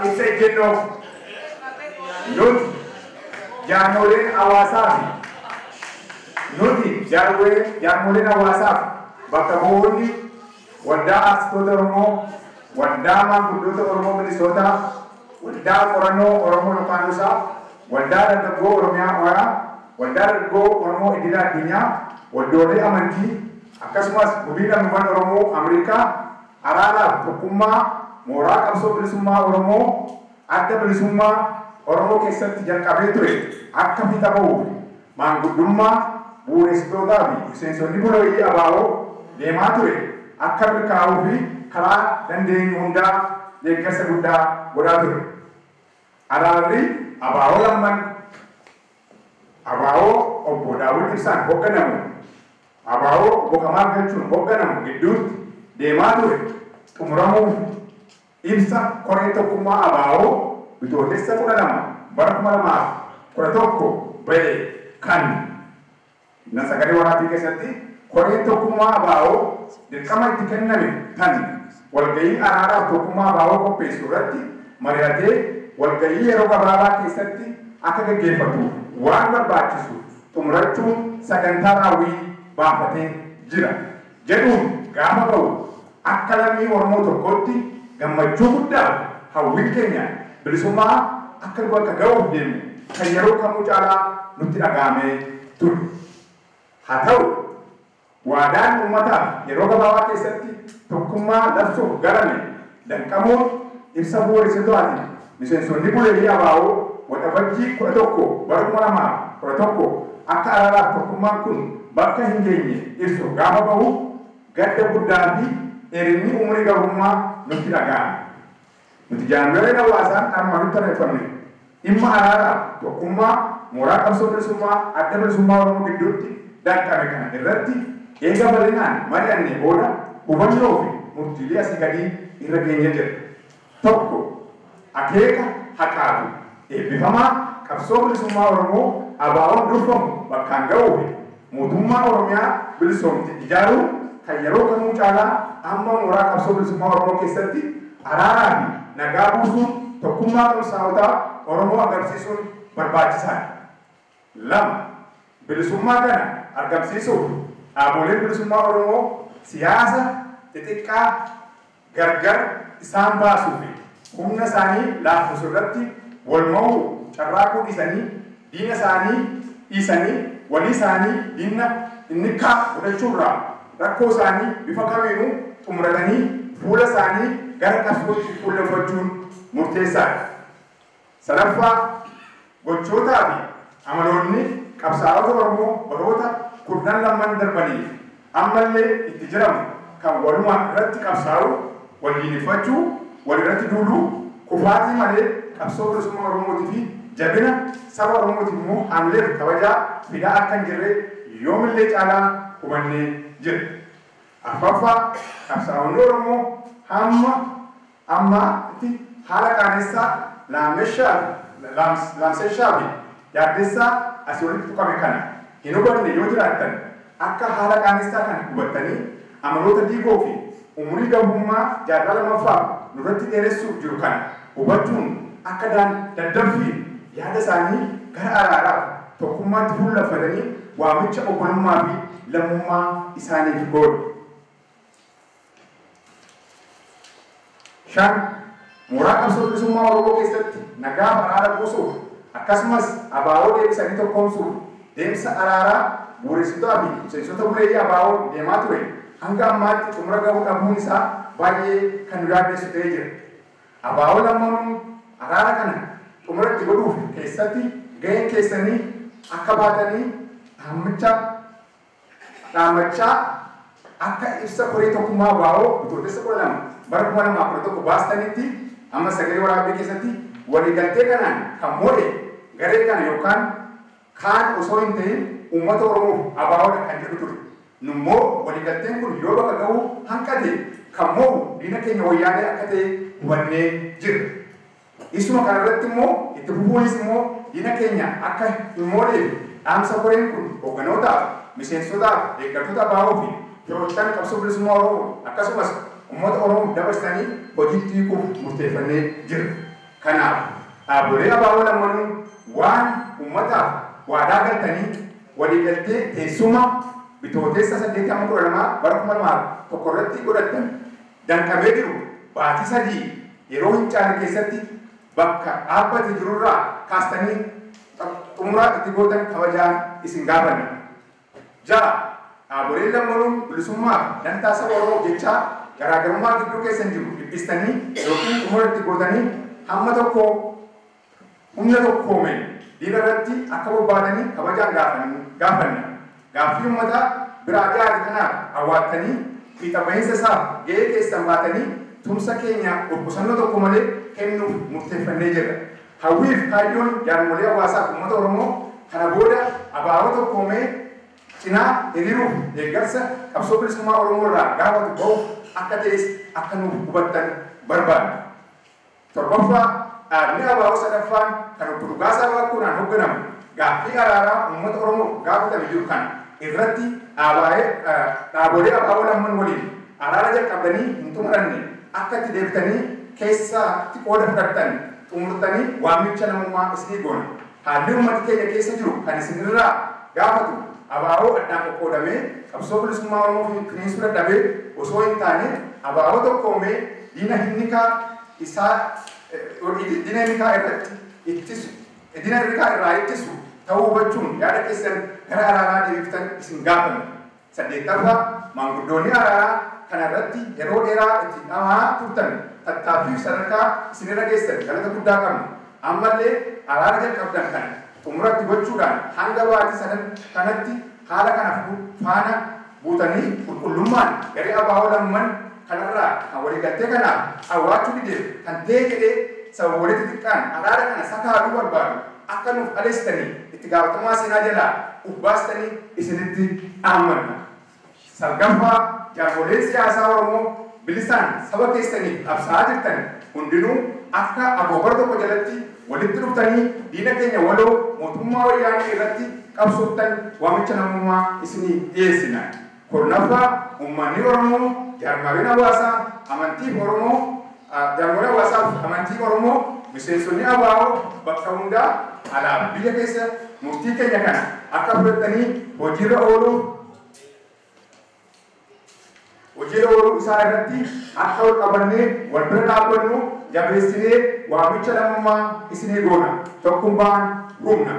Isa jenno nuti jaarmoleen hawaasaa nuti jaarmoleen hawaasaa bakka bu'oonni waldaa artistoota Oromoo, waldaa maanguddoota Oromoo Minisootaa, waldaa qorannoo Oromoo Lokaanusaa, waldaa dargaggoo Oromiyaa Ooraa, waldaa dargaggoo Oromoo Idila Addunyaa, waldoolee amantii akkasumas gumiidhaan Oromoo Ameerikaa araaraaf tokkummaa mooraa qabsoo bilisummaa Oromoo adda bilisummaa Oromoo keessatti jalqabee ture akka fiixa ba'uuf maanguddummaa bu'uureessitootaa fi miseensonni buloyyii abaaboo deemaa ture akka milkaa'uu fi karaa dandeenyu hundaa deeggarsa guddaa godhaa ture. Araarri abaaboo lamman abaaboo obbo Daawud Ibsaan hoogganamu abaaboo obbo Kamaal Galchuun hoogganamu gidduutti deemaa ture xumuramuuf ibsa koree tokkummaa abaaboo bitootessa 12 bara 2011 ba'e kan sagalee waraabbii keessatti koree tokkummaa abaaboo dirqama itti kenname kan walgahii araaraaf tokkummaa abaaboo qopheessu irratti mari'atee walgahii yeroo gabaabaa keessatti akka gaggeeffatuuf waan barbaachisu xumurachuun sagantaa raawwii baafatee jira jedhuun gaafa ba'u akka lammii Oromoo tokkotti gammachuu guddaa hawwiin keenya bilisummaa akka bakka ga'uuf deemu kan yeroo kamuu caalaa nutti dhaga'amee ture. Haa ta'u waadaan uummataaf yeroo gabaabaa keessatti tokkummaa labsuuf galame danqamuun ibsa bu'uureessitootaati. Miseensonni buleeyyii abaaboo waxabajjii 11 bara 2011 akka araaraaf tokkummaan kun bakka hin geenye ibsu gaafa bahu gadda guddaa fi erinni umurii gabummaa nutti dhaga'ame. Nuti jaarmoleen hawaasaan armaan nutti tarreeffamne dhimma araaraaf tokkummaa mooraa qabsoo bilisummaa adda bilisummaa Oromoo gidduutti danqame kana irratti eega bal'inaan mari'annee booda hubannoo fi murtiilee asii gadii irra geenye jira. Tokko akeeka haqaatu eebbifamaa qabsoo bilisummaa Oromoo abaaboon durfamu bakkaan ga'uu fi mootummaa Oromiyaa bilisoomte ijaaruun kan yeroo kamuu caalaa amma mooraa qabsoo bilisummaa Oromoo keessatti araaraa fi nagaa buusuun tokkummaa qabsaa'otaa Oromoo agarsiisuun barbaachisaadha. 2. Bilisummaa kana argamsiisuuf dhaaboleen bilisummaa Oromoo siyaasa xixiqqaa gargar isaan baasuu fi humna isaanii laaffisuu irratti wal mo'uu carraaquu dhiisanii diina isaanii dhiisanii walii isaanii diina inni kaa godhachuurraa rakkoo isaanii bifa kamiinuu xumuratanii fuula isaanii gara qabsootti fuulleffachuun murteessaadha. 3. Gochootaa fi amaloonni qabsaa'ota Oromoo baroota 12 darbaniif ammallee itti jiramu kan walumaa irratti qabsaa'u waliineffachuu walirratti duuluu kufaatii malee qabsoo bilisummaa Oromootii fi jabina saba Oromootiif immoo haamileef kabajaa fidaa akka hin jirre yoomillee caalaa hubannee jira. 4. Qabsaa'onni Oromoo hamma ammaatti haala qaanessaa laamsessaa fi yaaddessaa asii walitti tuqame kana hin hubanne yoo jiraattan akka haala qaanessaa kana hubattanii amaloota diigoo fi umurii gabummaa jaarraa lammaffaa nurratti dheeressuuf jiru kana hubachuun akka daddaffiin yaada isaanii gara araaraaf tokkummaatti fuulleffatanii waamicha obbolummaa fi lammummaa isaaniif godhu. 5. Mooraa qabsoo bilisummaa Oromoo keessatti nagaa araara buusuuf akkasumas abaaboo deebisanii tokkoomsuuf deemsa araaraa bu'uureessitootaa fi miseensota buleeyyii abaaboo deemaa ture hanga ammaatti xumura gahuu dhabuun isaa baay'ee kan nu yaaddeessu ta'ee jira. Abaa'oo lamaanuu araara kana xumura itti godhuuf keessatti gaheen keessanii akka baatanii dhaammachaa akka ibsa koree tokkummaa abaa'oo bitootessa 12 bara 2011 baastanitti amma sagalee waraabbii keessatti waliigaltee kanaan kan mo'e garee kana yookaan kaan osoo hin ta'in uummata Oromoof abaa'oodha kan jedhu ture. Nummoo waliigalteen kun yoo bakka ga'uu hanqate kan mo'u diina keenya wayyaanee akka ta'e hubannee jirra. Isuma kanarratti immoo itti fufuunis immoo diina keenya akka hin moodee dhaamsa koreen kun hoogganotaaf, miseensotaaf, deeggartoota abaa'oo fi firoottan qabsoo bilisummaa Oromoo akkasumas uummata Oromoo dabarsanii hojiitti hiikuuf murteeffannee jirra. Kanaaf dhaabbilee abaa'oo lamaanuu waan uummataaf waadaa galtanii waliigaltee teessuma bitootessa 8 bara 2001 irratti godhatan danqamee jiru baatii 3 yeroo hin caane keessatti bakka dhaabbate jirurraa kaastanii xumuraa itti gootan kabajaan isin gaafanna. Dhaabbileen lamaanuu bilisummaaf dantaa saba Oromoo jechaa garaagarummaa gidduu keessan jiru dhiphistanii yookiin xumura itti gootanii hamma tokko humna tokkoomeen diina irratti akka bobbaatanii kabajaan gaafanna. Gaaffii uummataa biraa dhiyaate kanaaf awwaattanii fiixa bahiinsa isaaf gahee keessan baatanii tumsa keenya qusannoo tokko malee kennuuf murteeffannee jirra. Hawwiif kaayyoon jaarmolee hawaasaaf uummata Oromoo kana booda abaa'oo tokkoomee cinaa hiriiruuf deeggarsa qabsoo bilisummaa Oromoo irraa gaafatu bahuuf akka ta'es akka nuuf hubattan barbaanna. Torbaffaa dhaabni abaa'oo sadaffaan kan obbo Dhugaasaa Baakkuunaan hoogganamu gaaffii araaraa uummata Oromoo gaafatame jiru kana irratti dhaabolee abaa'oo lamaan waliin araara jalqabdanii hin xumuranne akka itti deebitanii keessatti qooda fudhattan xumurtanii waamicha namummaa isinii goona. Haalli uummati keenya keessa jiru kan isinirraa gaafatu abaa'oo addaan qoqqoodamee qabsoo bilisummaa Oromoo finiinsuu dadhabee osoo hin taane abaa'oo tokkoomee diina hinnikaa irraa ittisu ta'uu hubachuun yaada keessan gara araaraa deebiftan isin gaafanna. 8ffaa maanguddoonni araaraa kana irratti yeroo dheeraa itti dhamaa turtan tattaaffiif sadarkaa isinirra geessan galata guddaa qabna. Ammallee araara jalqabdan kana xumuratti gochuudhaan hanga baatii 3 kanatti haala kana faana buutanii qulqullummaan garee abaa'oo lamaan kanarraa kan waliigaltee kanaaf awwaachuu dideef kan ta'e jedhee sababa walitti xiqqaan araara kana sakaaduu barbaadu akka nuuf aleessitanii itti gaafatamaa seenaa jalaa ufbaastanii isinitti dhaammanna. 9ffaa jaarmoleen siyaasaa Oromoo bilisaan saba keessaniif qabsaa'aa jirtan hundinuu akka agoobara tokko jalatti walitti dhuftanii diina keenya waloo mootummaa wayyaanee irratti qabsooftan waamicha namummaa isinii dhiyeessina. 10ffaa uummanni Oromoo jaarmoleen hawaasaa amantii Oromoo miseensonni abaa'oo bakka hundaa alaaf biyya keessa murtii keenya kana akka fudhatanii hojiirra ooluu isaa irratti akka wal qabannee wal bira dhaabbannu jabeessinee waamicha namummaa isinii goona. Tokkummaan humna.